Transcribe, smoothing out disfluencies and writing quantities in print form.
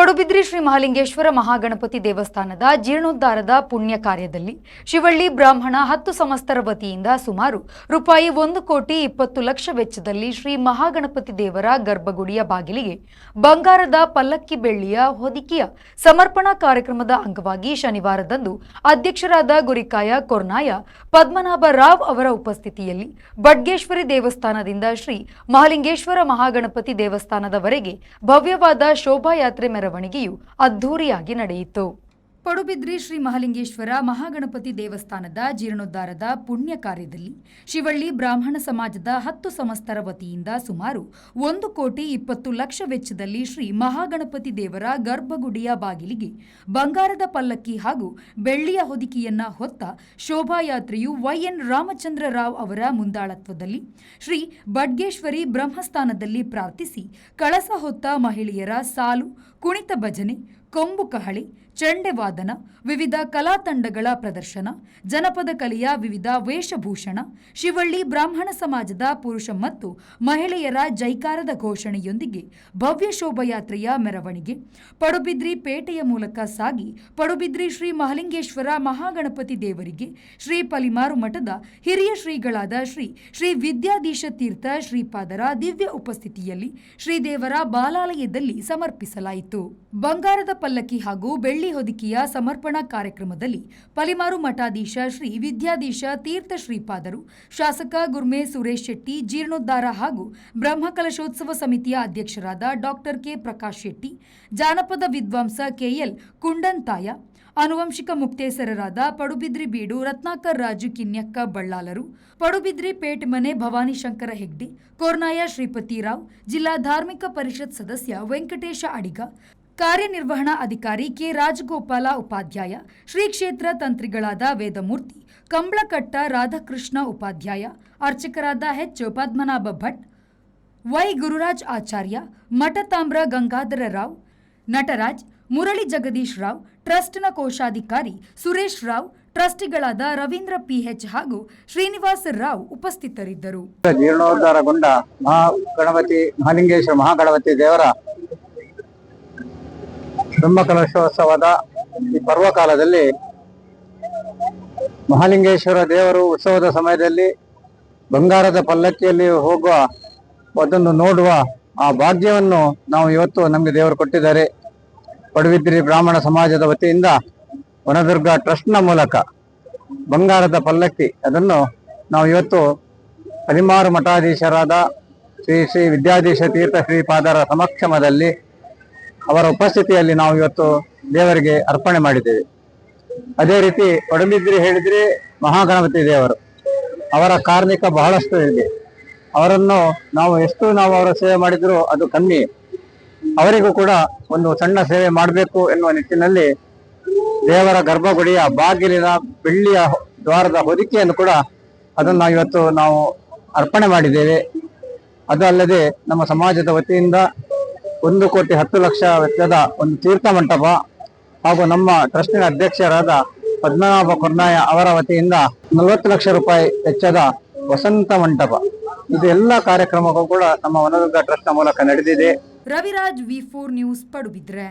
ಪಡುಬಿದ್ರಿ ಶ್ರೀ ಮಹಾಲಿಂಗೇಶ್ವರ ಮಹಾಗಣಪತಿ ದೇವಸ್ಥಾನದ ಜೀರ್ಣೋದ್ಧಾರದ ಪುಣ್ಯ ಕಾರ್ಯದಲ್ಲಿ ಶಿವಳ್ಳಿ ಬ್ರಾಹ್ಮಣ 10 ಸಂಸ್ಥರ ವತಿಯಿಂದ ಸುಮಾರು ರೂಪಾಯಿ 1,20,00,000 ವೆಚ್ಚದಲ್ಲಿ ಶ್ರೀ ಮಹಾಗಣಪತಿ ದೇವರ ಗರ್ಭಗುಡಿಯ ಬಾಗಿಲಿಗೆ ಬಂಗಾರದ ಪಲ್ಲಕ್ಕಿ ಬೆಳ್ಳಿಯ ಹೊದಿಕೆಯ ಸಮರ್ಪಣಾ ಕಾರ್ಯಕ್ರಮದ ಅಂಗವಾಗಿ ಶನಿವಾರದಂದು ಅಧ್ಯಕ್ಷರಾದ ಗುರಿಕಾಯ ಕೊರ್ನಾಯ ಪದ್ಮನಾಭ ರಾವ್ ಅವರ ಉಪಸ್ಥಿತಿಯಲ್ಲಿ ಬಡ್ಗೇಶ್ವರಿ ದೇವಸ್ಥಾನದಿಂದ ಶ್ರೀ ಮಹಾಲಿಂಗೇಶ್ವರ ಮಹಾಗಣಪತಿ ದೇವಸ್ಥಾನದವರೆಗೆ ಭವ್ಯವಾದ ಶೋಭಾಯಾತ್ರೆ ಮೆರವಣಿಗೆಯು ಅದ್ಧೂರಿಯಾಗಿ ನಡೆಯಿತು. ಪಡುಬಿದ್ರಿ ಶ್ರೀ ಮಹಾಲಿಂಗೇಶ್ವರ ಮಹಾಗಣಪತಿ ದೇವಸ್ಥಾನದ ಜೀರ್ಣೋದ್ಧಾರದ ಪುಣ್ಯ ಕಾರ್ಯದಲ್ಲಿ ಶಿವಳ್ಳಿ ಬ್ರಾಹ್ಮಣ ಸಮಾಜದ 10 ಸಂಸ್ಥರ ವತಿಯಿಂದ ಸುಮಾರು 1,20,00,000 ವೆಚ್ಚದಲ್ಲಿ ಶ್ರೀ ಮಹಾಗಣಪತಿ ದೇವರ ಗರ್ಭಗುಡಿಯ ಬಾಗಿಲಿಗೆ ಬಂಗಾರದ ಪಲ್ಲಕ್ಕಿ ಹಾಗೂ ಬೆಳ್ಳಿಯ ಹೊದಿಕೆಯನ್ನ ಹೊತ್ತ ಶೋಭಾಯಾತ್ರೆಯು ವೈಎನ್ ರಾಮಚಂದ್ರ ರಾವ್ ಅವರ ಮುಂದಾಳತ್ವದಲ್ಲಿ ಶ್ರೀ ಬಡ್ಗೇಶ್ವರಿ ಬ್ರಹ್ಮಸ್ಥಾನದಲ್ಲಿ ಪ್ರಾರ್ಥಿಸಿ ಕಳಸ ಹೊತ್ತ ಮಹಿಳೆಯರ ಸಾಲು, ಕುಣಿತ ಭಜನೆ, ಕೊಂಬು ಕಹಳೆ, ಚಂಡೆವಾದನ, ವಿವಿಧ ಕಲಾ ತಂಡಗಳ ಪ್ರದರ್ಶನ, ಜನಪದ ಕಲೆಯ ವಿವಿಧ ವೇಷಭೂಷಣ, ಶಿವಳ್ಳಿ ಬ್ರಾಹ್ಮಣ ಸಮಾಜದ ಪುರುಷ ಮತ್ತು ಮಹಿಳೆಯರ ಜೈಕಾರದ ಘೋಷಣೆಯೊಂದಿಗೆ ಭವ್ಯ ಶೋಭಾಯಾತ್ರೆಯ ಮೆರವಣಿಗೆ ಪಡುಬಿದ್ರಿ ಪೇಟೆಯ ಮೂಲಕ ಸಾಗಿ ಪಡುಬಿದ್ರಿ ಶ್ರೀ ಮಹಾಲಿಂಗೇಶ್ವರ ಮಹಾಗಣಪತಿ ದೇವರಿಗೆ ಶ್ರೀ ಪಲಿಮಾರು ಮಠದ ಹಿರಿಯ ಶ್ರೀಗಳಾದ ಶ್ರೀ ವಿದ್ಯಾಧೀಶ ತೀರ್ಥ ಶ್ರೀಪಾದರ ದಿವ್ಯ ಉಪಸ್ಥಿತಿಯಲ್ಲಿ ಶ್ರೀದೇವರ ಬಾಲಾಲಯದಲ್ಲಿ ಸಮರ್ಪಿಸಲಾಯಿತು. ಬಂಗಾರದ ಪಲ್ಲಕ್ಕಿ ಹಾಗೂ ಬೆಳ್ಳಿ ಹೊದಿಕೆಯ ಸಮರ್ಪಣಾ ಕಾರ್ಯಕ್ರಮದಲ್ಲಿ ಪಲಿಮಾರು ಮಠಾಧೀಶ ಶ್ರೀ ವಿದ್ಯಾಧೀಶ ತೀರ್ಥ ಶ್ರೀಪಾದರು, ಶಾಸಕ ಗುರ್ಮೆ ಸುರೇಶ್ ಶೆಟ್ಟಿ, ಜೀರ್ಣೋದ್ಧಾರ ಹಾಗೂ ಬ್ರಹ್ಮಕಲಶೋತ್ಸವ ಸಮಿತಿಯ ಅಧ್ಯಕ್ಷರಾದ ಡಾಕ್ಟರ್ ಕೆ ಪ್ರಕಾಶ್ ಶೆಟ್ಟಿ, ಜಾನಪದ ವಿದ್ವಾಂಸ ಕೆಎಲ್ ಕುಂಡಂತಾಯ, ಆನುವಂಶಿಕ ಮುಕ್ತೇಸರರಾದ ಪಡುಬಿದ್ರಿ ಬೀಡು ರತ್ನಾಕರ್ ರಾಜು ಕಿನ್ಯಕ್ಕ ಬಳ್ಳಾಲರು, ಪಡುಬಿದ್ರಿ ಪೇಟಮನೆ ಭವಾನಿ ಶಂಕರ ಹೆಗ್ಡೆ, ಕೊರ್ನಾಯ ಶ್ರೀಪತಿ ರಾವ್, ಜಿಲ್ಲಾ ಧಾರ್ಮಿಕ ಪರಿಷತ್ ಸದಸ್ಯ ವೆಂಕಟೇಶ ಅಡಿಗ, ಕಾರ್ಯನಿರ್ವಹಣಾ ಅಧಿಕಾರಿ ಕೆ ರಾಜಗೋಪಾಲ ಉಪಾಧ್ಯಾಯ, ಶ್ರೀ ಕ್ಷೇತ್ರ ತಂತ್ರಿಗಳಾದ ವೇದಮೂರ್ತಿ, ಕಂಬ್ಳಕಟ್ಟ ರಾಧಾಕೃಷ್ಣ ಉಪಾಧ್ಯಾಯ, ಅರ್ಚಕರಾದ ಎಚ್ ಪದ್ಮನಾಭ ಭಟ್, ವೈ ಗುರುರಾಜ್ ಆಚಾರ್ಯ, ಮಠತಾಮ್ರ ಗಂಗಾಧರ ರಾವ್, ನಟರಾಜ್, ಮುರಳಿ ಜಗದೀಶ್ ರಾವ್, ಟ್ರಸ್ಟ್ನ ಕೋಶಾಧಿಕಾರಿ ಸುರೇಶ್ ರಾವ್, ಟ್ರಸ್ಟಿಗಳಾದ ರವೀಂದ್ರ ಪಿಎಚ್ ಹಾಗೂ ಶ್ರೀನಿವಾಸ ರಾವ್ ಉಪಸ್ಥಿತರಿದ್ದರು. ಜೀರ್ಣೋದ್ಧಾರಗೊಂಡ ಮಹಾಲಿಂಗೇಶ್ವರ ಮಹಾಗಣಪತಿ ದೇವರ ಬ್ರಹ್ಮಕಲಶೋತ್ಸವದ ಈ ಪರ್ವಕಾಲದಲ್ಲಿ ಮಹಾಲಿಂಗೇಶ್ವರ ದೇವರು ಉತ್ಸವದ ಸಮಯದಲ್ಲಿ ಬಂಗಾರದ ಪಲ್ಲಕ್ಕಿಯಲ್ಲಿ ಹೋಗುವ ಅದನ್ನು ನೋಡುವ ಆ ಭಾಗ್ಯವನ್ನು ನಾವು ಇವತ್ತು ನಮಗೆ ದೇವರು ಕೊಟ್ಟಿದ್ದಾರೆ. ಪಡುಬಿದ್ರಿ ಬ್ರಾಹ್ಮಣ ಸಮಾಜದ ವತಿಯಿಂದ ವನದುರ್ಗ ಟ್ರಸ್ಟ್ನ ಮೂಲಕ ಬಂಗಾರದ ಪಲ್ಲಕ್ಕಿ ಅದನ್ನು ನಾವು ಇವತ್ತು ಪಲಿಮಾರು ಮಠಾಧೀಶರಾದ ಶ್ರೀ ವಿದ್ಯಾಧೀಶ ತೀರ್ಥ ಶ್ರೀಪಾದರ ಸಮಕ್ಷಮದಲ್ಲಿ ಅವರ ಉಪಸ್ಥಿತಿಯಲ್ಲಿ ನಾವು ಇವತ್ತು ದೇವರಿಗೆ ಅರ್ಪಣೆ ಮಾಡಿದ್ದೇವೆ. ಅದೇ ರೀತಿ ಪಡುಬಿದ್ರಿ ಹೇಳಿದ್ರೆ ಮಹಾಗಣಪತಿ ದೇವರು, ಅವರ ಕಾರ್ಮಿಕ ಬಹಳಷ್ಟು ಇದೆ. ಅವರನ್ನು ನಾವು ಎಷ್ಟು ಅವರ ಸೇವೆ ಮಾಡಿದ್ರು ಅದು ಕಮ್ಮಿ. ಅವರಿಗೂ ಕೂಡ ಒಂದು ಸಣ್ಣ ಸೇವೆ ಮಾಡಬೇಕು ಎನ್ನುವ ನಿಟ್ಟಿನಲ್ಲಿ ದೇವರ ಗರ್ಭಗುಡಿಯ ಬಾಗಿಲಿನ ಬೆಳ್ಳಿಯ ದ್ವಾರದ ಹೊದಿಕೆಯನ್ನು ಕೂಡ ಅದನ್ನು ಇವತ್ತು ನಾವು ಅರ್ಪಣೆ ಮಾಡಿದ್ದೇವೆ. ಅದು ಅಲ್ಲದೆ ನಮ್ಮ ಸಮಾಜದ ವತಿಯಿಂದ 1,10,00,000 ವೆಚ್ಚದ ಒಂದು ತೀರ್ಥ ಮಂಟಪ ಹಾಗೂ ನಮ್ಮ ಟ್ರಸ್ಟಿನ ಅಧ್ಯಕ್ಷರಾದ ಪದ್ಮನಾಭ ಕೊರ್ನಾಯ ಅವರ ವತಿಯಿಂದ 40 ಲಕ್ಷ ರೂಪಾಯಿ ವೆಚ್ಚದ ವಸಂತ ಮಂಟಪ, ಇದು ಎಲ್ಲ ಕಾರ್ಯಕ್ರಮಕ್ಕೂ ಕೂಡ ನಮ್ಮ ವನದುರ್ಗ ಟ್ರಸ್ಟ್ನ ಮೂಲಕ ನಡೆದಿದೆ. ರವಿರಾಜ್, ವಿ4 ನ್ಯೂಸ್, ಪಡುಬಿದ್ರೆ.